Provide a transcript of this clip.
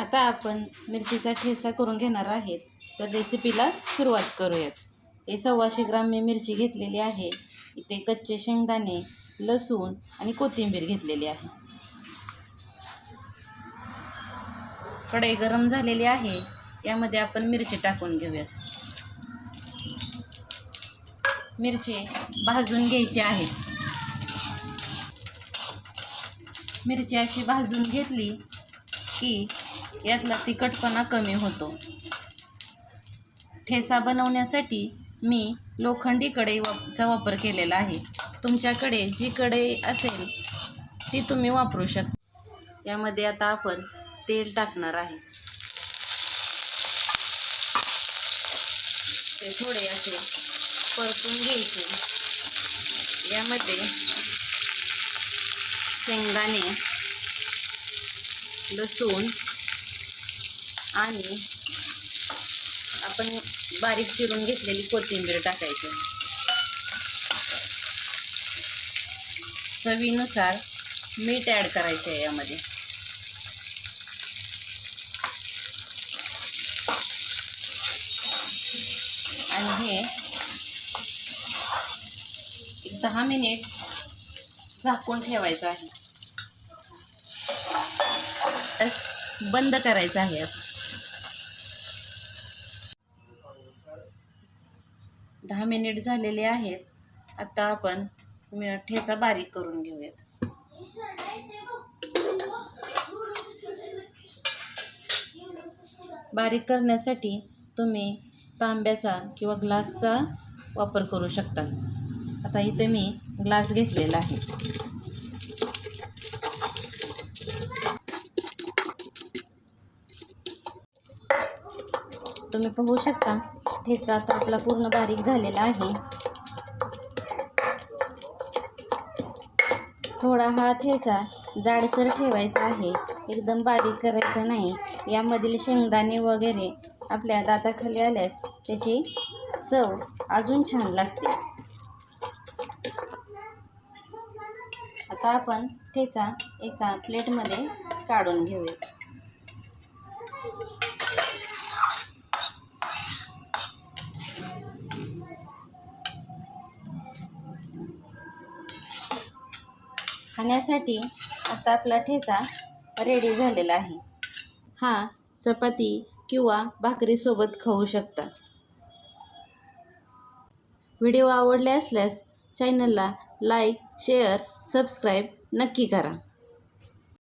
आता आपण मिरचीचा ठेचा करून घेणार आहेत, तर रेसिपीला सुरुवात करूयात. हे 125 ग्राम मी मिरची घेतलेली आहे. इथे कच्चे शेंगदाणे, लसूण आणि कोथिंबीर घेतलेली आहे. कढई गरम झालेली आहे, यामध्ये आपण मिरची टाकून घेऊयात. मिरची भाजून घ्यायची आहे. मिरची अशी भाजून घेतली की यातला तिखटपणा कमी होतो. ठेचा बनवण्यासाठी मी लोखंडी कढईचा वापर केलेला आहे. तुमच्याकडे जी कढई असेल ती तुम्ही वापरू शकता. यामध्ये आता आपण तेल टाकणार आहे. ते थोडे असे परतून घ्यायचे. यामध्ये शेंगदाणे, लसूण आणि आपण बारीक चिरून घेतलेली कोथिंबीर टाकायची. चवीनुसार मीठ ॲड करायचे आहे यामध्ये. आणि हे 10 मिनिट झाकून ठेवायचं आहे. बंद करायचं आहे. 10 मिनिट झालेले आहेत. आता आपण ठेचा बारीक करून घेऊयात. बारीक करण्यासाठी तुम्ही तांब्याचा किंवा ग्लासचा वापर करू शकता. आता इथे मी ग्लास घेतलेला आहे. तुम्ही पाहू शकता ठेचा आता आपला पूर्ण बारीक झालेला आहे. थोडा हा ठेचा जाडसर ठेवायचा आहे, एकदम बारीक करायचा नाही. यामधील शेंगदाणे वगैरे आपल्या दाताखाली आल्यास त्याची चव अजून छान लागते. आता आपण ठेचा एका प्लेटमध्ये काढून घेऊया. खाण्यासाठी आता आपला ठेचा रेडी झालेला आहे. हा चपाती किंवा भाकरीसोबत खाऊ शकता. व्हिडिओ आवडले असल्यास चॅनलला लाईक, शेअर, सबस्क्राईब नक्की करा.